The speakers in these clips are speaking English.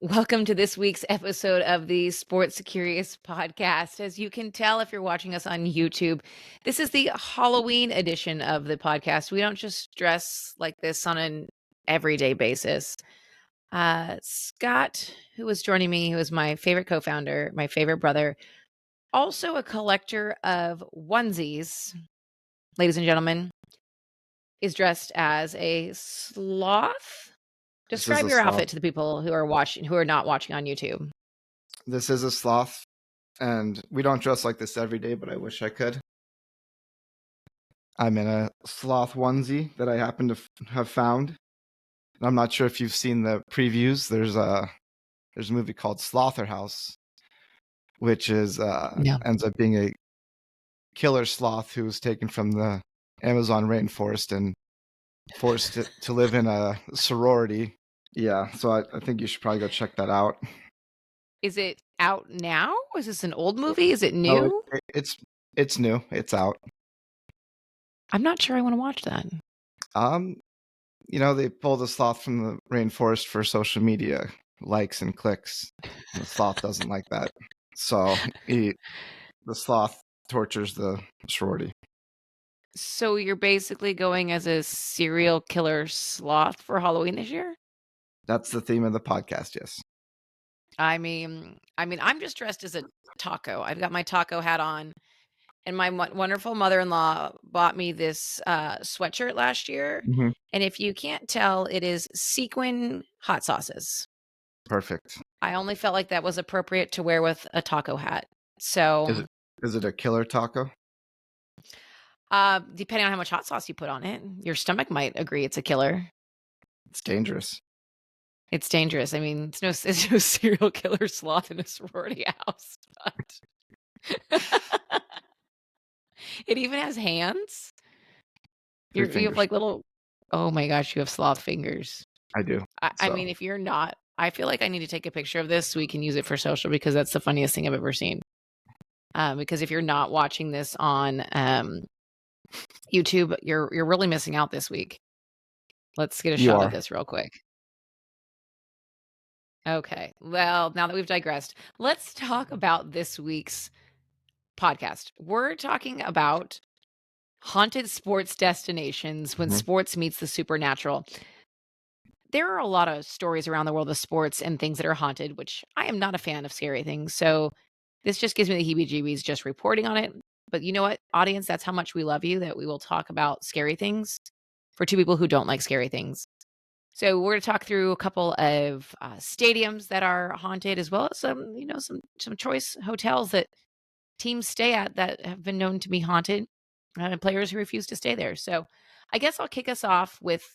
Welcome to this week's episode of the Sports Curious podcast. As you can tell, if you're watching us on YouTube, this is the Halloween edition of the podcast. We don't just dress like this on an everyday basis. Scott, who was joining me, who is my favorite co-founder, my favorite brother, also a collector of onesies, ladies and gentlemen, is dressed as a sloth. This is Describe a your sloth. outfit to the people who are not watching on YouTube. This is a sloth, and we don't dress like this every day, but I wish I could. I'm in a sloth onesie that I happen to have found. And I'm not sure if you've seen the previews. There's a movie called Slaughterhouse, which is Yeah. ends up being a killer sloth who was taken from the Amazon rainforest and forced to live in a sorority. Yeah, so I think you should probably go check that out. Is it out now? Is this an old movie? Is it Oh, new? it's new. It's out. I'm not sure I want to watch that. They pull the sloth from the rainforest for social media likes and clicks. The sloth doesn't like that. So the sloth tortures the sorority. So you're basically going as a serial killer sloth for Halloween this year? That's the theme of the podcast, yes. I mean, I'm just dressed as a taco. I've got my taco hat on, and my wonderful mother-in-law bought me this sweatshirt last year. Mm-hmm. And if you can't tell, it is sequin hot sauces. Perfect. I only felt like that was appropriate to wear with a taco hat. So, Is it a killer taco? depending on how much hot sauce you put on it, your stomach might agree it's a killer. It's dangerous. It's dangerous. I mean, it's no serial killer sloth in a sorority house, but it even has hands. 3 You have fingers. like little. Oh my gosh, you have sloth fingers. I do. I mean, if you're not, I feel like I need to take a picture of this so we can use it for social because that's the funniest thing I've ever seen. Because if you're not watching this on YouTube, you're really missing out this week. Let's get a shot of this real quick. Okay. Well, now that we've digressed, let's talk about this week's podcast. We're talking about haunted sports destinations when sports meets the supernatural. There are a lot of stories around the world of sports and things that are haunted, which I am not a fan of scary things. So this just gives me the heebie-jeebies just reporting on it. But you know what, audience, that's how much we love you, that we will talk about scary things for two people who don't like scary things. So we're going to talk through a couple of stadiums that are haunted, as well as some choice hotels that teams stay at that have been known to be haunted, and players who refuse to stay there. So I guess I'll kick us off with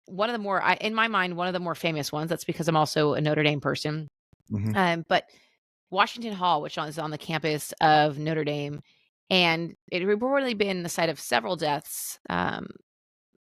one of the more, in my mind, one of the more famous ones. That's because I'm also a Notre Dame person. But Washington Hall, which is on the campus of Notre Dame, and it had reportedly been the site of several deaths.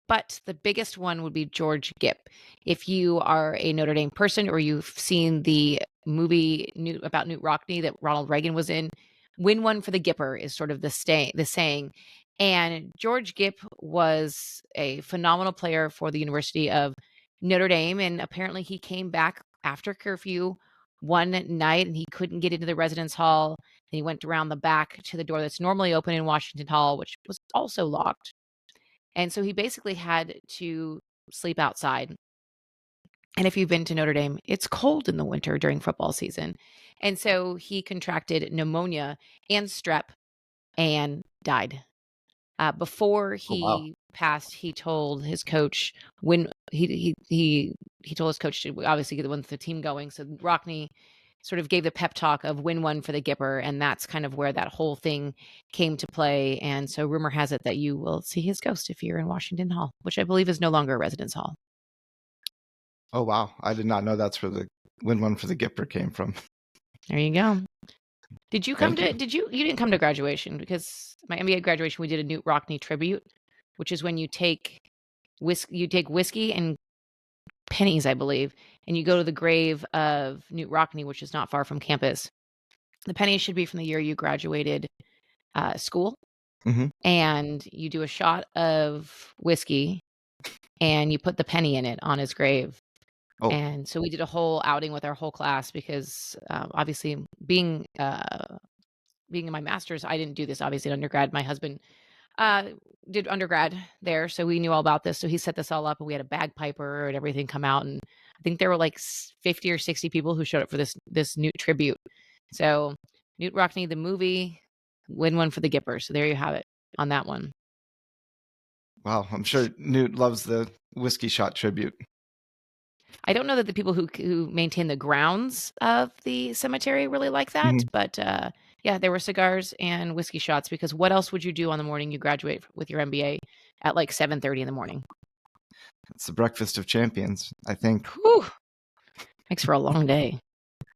But the biggest one would be George Gipp. If you are a Notre Dame person or you've seen the movie about Newt Rockne that Ronald Reagan was in, win one for the Gipper is sort of the saying. And George Gipp was a phenomenal player for the University of Notre Dame. And apparently he came back after curfew one night and he couldn't get into the residence hall. And he went around the back to the door that's normally open in Washington Hall, which was also locked. And so he basically had to sleep outside. And if you've been to Notre Dame, it's cold in the winter during football season. And so he contracted pneumonia and strep and died. Before he passed, he told his coach when he told his coach to obviously get the team going. So Rockne sort of gave the pep talk of win one for the Gipper, and that's kind of where that whole thing came to play. And so rumor has it that you will see his ghost if you're in Washington Hall, which I believe is no longer a residence hall. Oh wow, I did not know that's where the win one for the Gipper came from. There you go. Did you come to? You didn't come to graduation? Because my MBA graduation, we did a Newt Rockne tribute, which is when you take whiskey and pennies, I believe, and you go to the grave of Newt Rockne, which is not far from campus. The pennies should be from the year you graduated school, and you do a shot of whiskey, and you put the penny in it on his grave. Oh, And so we did a whole outing with our whole class because, obviously being in my master's, I didn't do this obviously in undergrad. My husband uh, did undergrad there, so we knew all about this. So he set this all up, and we had a bagpiper and everything come out, and I think there were like 50 or 60 people who showed up for this Newt tribute. So Newt Rockney, the movie, win one for the Gipper. So there you have it on that one. wow. I'm sure Newt loves the whiskey shot tribute. I don't know that the people who maintain the grounds of the cemetery really like that, Mhm. but yeah, there were cigars and whiskey shots because what else would you do on the morning you graduate with your MBA at like 7:30 in the morning? It's the breakfast of champions. I think Whew, makes for a long day.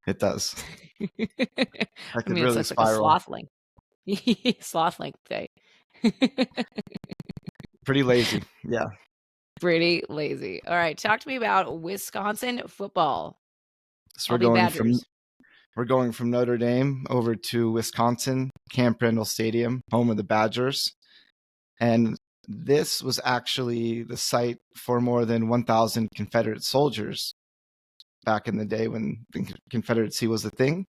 it does. I I could mean, it's really like a spiral. sloth length, sloth length day. Pretty lazy. Yeah. Pretty lazy. All right, talk to me about Wisconsin football. So All the Badgers. we're going from Notre Dame over to Wisconsin, Camp Randall Stadium, home of the Badgers. And this was actually the site for more than 1,000 Confederate soldiers back in the day when the Confederacy was a thing.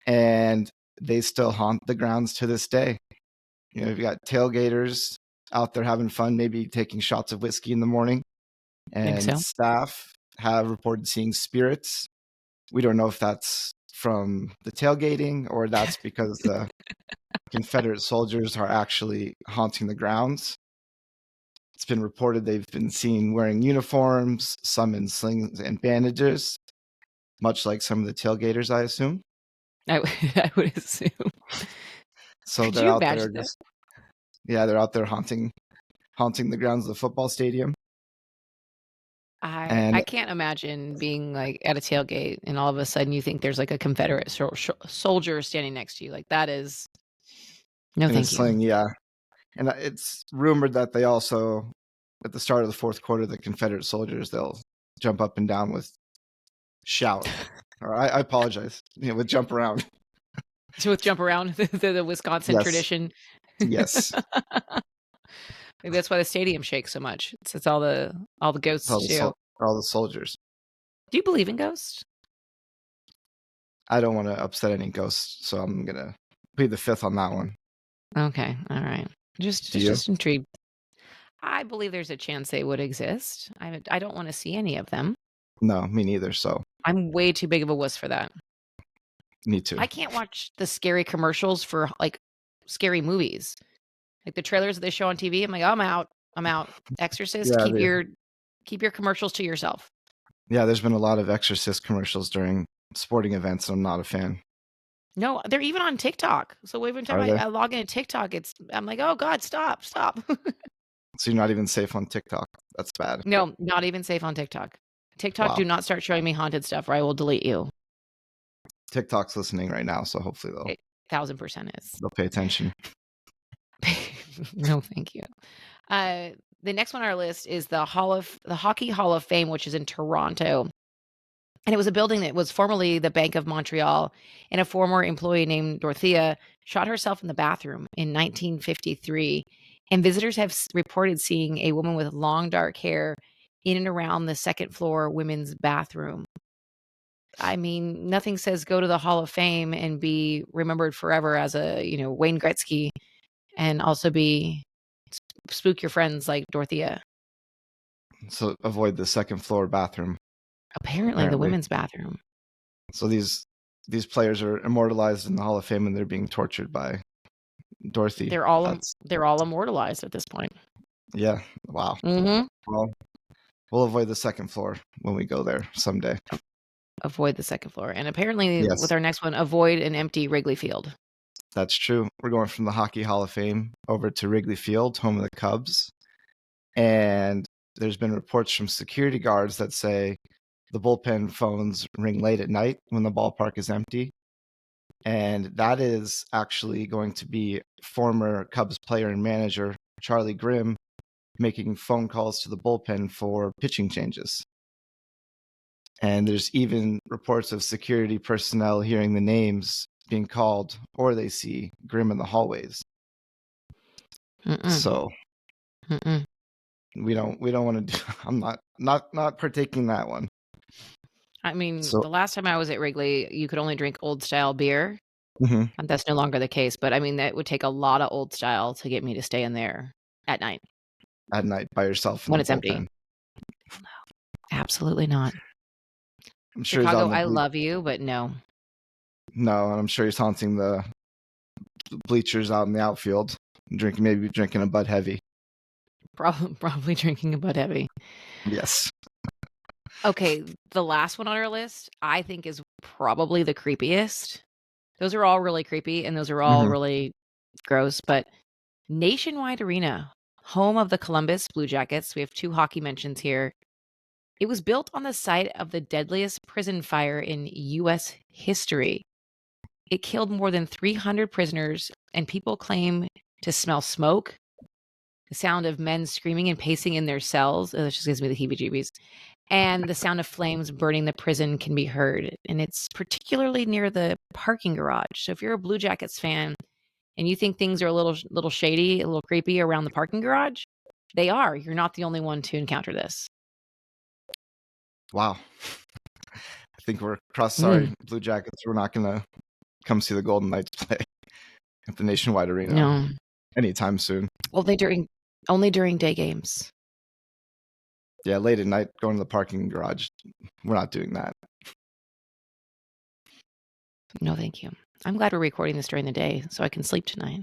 And they still haunt the grounds to this day. You know, you've got tailgaters out there having fun, maybe taking shots of whiskey in the morning. Think And so? staff have reported seeing spirits. We don't know if that's from the tailgating or that's because the Confederate soldiers are actually haunting the grounds. It's been reported they've been seen wearing uniforms, some in slings and bandages, much like some of the tailgaters, I assume. I would assume. So Could they're you out there imagine that? just, yeah, they're out there haunting the grounds of the football stadium. I And can't imagine being, like, at a tailgate and all of a sudden you think there's, like, a Confederate soldier standing next to you, like, that is no in a thank you. sling, yeah. And it's rumored that they also, at the start of the fourth quarter, the Confederate soldiers, they'll jump up and down with shout. Or I apologize. You know, with jump around. So with jump around, the Wisconsin Yes. tradition. Yes. Maybe that's why the stadium shakes so much. It's all the ghosts too. All the soldiers. Do you believe in ghosts? I don't want to upset any ghosts, so I'm gonna plead the fifth on that one. Okay, alright. Do you? Just intrigued. I believe there's a chance they would exist. I don't wanna see any of them. No, me neither. So I'm way too big of a wuss for that. me too. I can't watch the scary commercials for, like, scary movies. Like, the trailers that they show on TV, I'm like, "Oh, I'm out. I'm out. Exorcist, Yeah, keep your commercials to yourself." yeah. There's been a lot of Exorcist commercials during sporting events, and I'm not a fan. No, they're even on TikTok. So every time Are I they? I log into TikTok, I'm like, "Oh god, stop, stop." So you're not even safe on TikTok. That's bad. No, not even safe on TikTok. TikTok, Wow. do not start showing me haunted stuff or I will delete you. TikTok's listening right now, so hopefully It 1000% is. they'll pay attention. No, thank you. Uh, the next one on our list is the Hockey Hall of Fame, which is in Toronto. And it was a building that was formerly the Bank of Montreal, and a former employee named Dorothea shot herself in the bathroom in 1953. And visitors have reported seeing a woman with long dark hair in and around the second floor women's bathroom. I mean, nothing says go to the Hall of Fame and be remembered forever as a, Wayne Gretzky and also be spook your friends like Dorothea. So avoid the second floor bathroom, Apparently the apparently. women's bathroom. So these players are immortalized in the Hall of Fame and they're being tortured by Dorothy. That's They're all immortalized at this point. yeah. Wow. Mhm. Well, we'll avoid the second floor when we go there someday. Avoid the second floor. And apparently with Yes, our next one, avoid an empty Wrigley Field. that's true. We're going from the Hockey Hall of Fame over to Wrigley Field, home of the Cubs. And there's been reports from security guards that say the bullpen phones ring late at night when the ballpark is empty. And that is actually going to be former Cubs player and manager Charlie Grimm making phone calls to the bullpen for pitching changes. And there's even reports of security personnel hearing the names being called, or they see Grimm in the hallways. Mm-mm. So Mm-mm. we don't want to do. I'm not partaking that one. I mean, So the last time I was at Wrigley, you could only drink old style beer. mhm, That's no longer the case, but I mean, that would take a lot of old style to get me to stay in there at night at night by yourself in when the it's empty. bullpen. Absolutely not. I'm sure he's out Chicago, in the I love you, but no. no, and I'm sure he's haunting the bleachers out in the outfield, maybe drinking a Bud Heavy. Probably drinking a Bud Heavy. Yes. Okay, the last one on our list, I think is probably the creepiest. Those are all really creepy and those are all Mhm. really gross, but Nationwide Arena, home of the Columbus Blue Jackets. We have 2 hockey mentions here. It was built on the site of the deadliest prison fire in US history. It killed more than 300 prisoners, and people claim to smell smoke, the sound of men screaming and pacing in their cells. Oh, that just gives me the heebie-jeebies. And the sound of flames burning the prison can be heard. And it's particularly near the parking garage. So if you're a Blue Jackets fan and you think things are a little shady, a little creepy around the parking garage, they are. You're not the only one to encounter this. Wow. I think we're cross. Sorry, Mm, Blue Jackets. We're not gonna come see the Golden Knights play at the Nationwide Arena no. anytime soon. Only during day games. Yeah, late at night, going to the parking garage. We're not doing that. No, thank you. I'm glad we're recording this during the day so I can sleep tonight.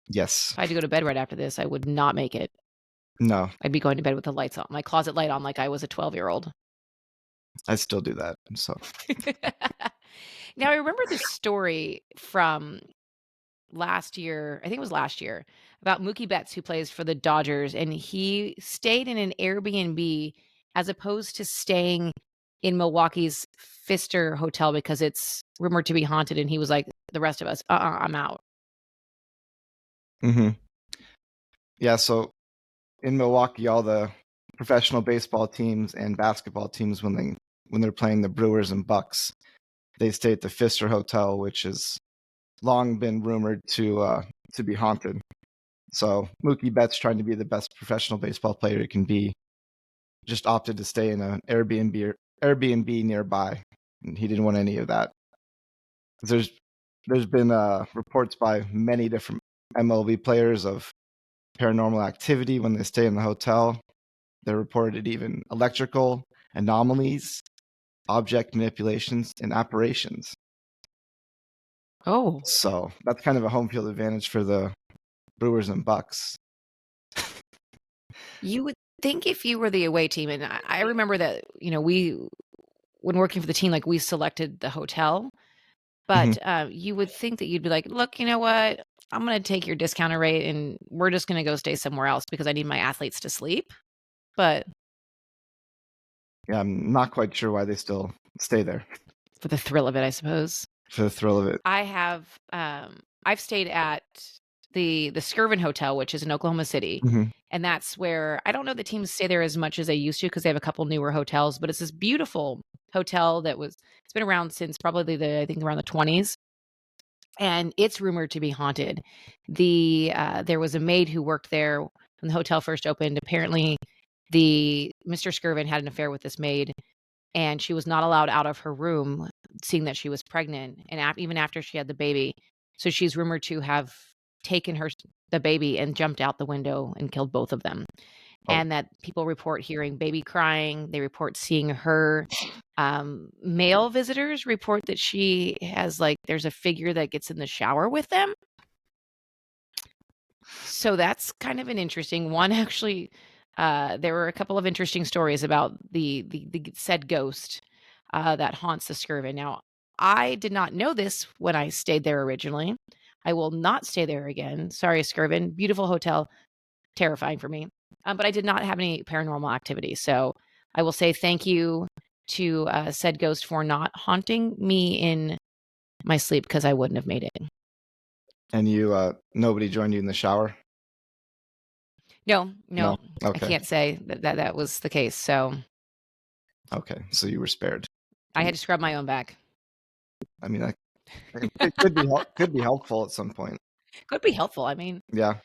Yes. If I had to go to bed right after this, I would not make it. No, I'd be going to bed with the lights on, my closet light on like I was a 12-year-old. I still do that. So Now, I remember this story from last year, I think it was last year, about Mookie Betts, who plays for the Dodgers, and he stayed in an Airbnb as opposed to staying in Milwaukee's Pfister Hotel because it's rumored to be haunted. And he was like, the rest of us, I'm out. hmm yeah. So in Milwaukee, all the professional baseball teams and basketball teams, when they're playing the Brewers and Bucks, they stay at the Pfister Hotel, which has long been rumored to be haunted. So Mookie Betts, trying to be the best professional baseball player he can be, just opted to stay in an Airbnb nearby, and he didn't want any of that. There's been reports by many different MLB players of paranormal activity when they stay in the hotel. They reported even electrical anomalies, object manipulations, and apparitions. Oh, So that's kind of a home field advantage for the Brewers and Bucks. you would think if you were the away team, and I remember that, when working for the team, like we selected the hotel, hmm but you would think that you'd be like, look, you know what? I'm going to take your discounted rate and we're just going to go stay somewhere else because I need my athletes to sleep. But Yeah, I'm not quite sure why they still stay there for the thrill of it, I suppose. for the thrill of it. I've stayed at the Skirvin Hotel, which is in Oklahoma City. hmm And that's where I don't know the teams stay there as much as they used to because they have a couple newer hotels, but it's this beautiful hotel it's been around since probably I think around the 20s. And it's rumored to be haunted. There was a maid who worked there when the hotel first opened. Apparently, the Mr. Skirvin had an affair with this maid, and she was not allowed out of her room, seeing that she was pregnant, and even after she had the baby. So she's rumored to have taken the baby and jumped out the window and killed both of them. Oh, And that people report hearing baby crying. They report seeing her. Male visitors report that she has there's a figure that gets in the shower with them. So that's kind of an interesting one. Actually, there were a couple of interesting stories about the said ghost that haunts the Skirvin. Now, I did not know this when I stayed there originally. I will not stay there again. Sorry, Skirvin. Beautiful hotel, terrifying for me. But I did not have any paranormal activity. So I will say thank you to said ghost for not haunting me in my sleep because I wouldn't have made it. and nobody joined you in the shower? No, No. no, I Okay. can't say that was the case. So Okay. So you were spared. I had to scrub my own back. I mean, it could be helpful at some point. Could be helpful. I mean, Yeah.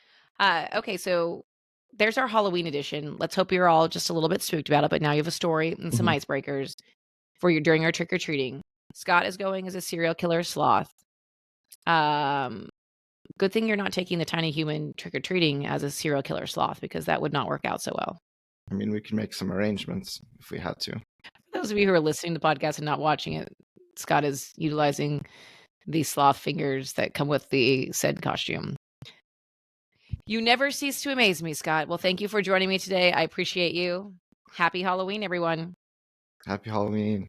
okay, so there's our Halloween edition. Let's hope you're all just a little bit spooked about it, but now you have a story and some hmm icebreakers. during your trick or treating. Scott is going as a serial killer sloth. Good thing you're not taking the tiny human trick or treating as a serial killer sloth, because that would not work out so well. I mean, we can make some arrangements if we had to. For those of you who are listening to the podcast and not watching it, Scott is utilizing the sloth fingers that come with the said costume. You never cease to amaze me, Scott. Well, thank you for joining me today. I appreciate you. Happy Halloween, everyone. Happy Halloween.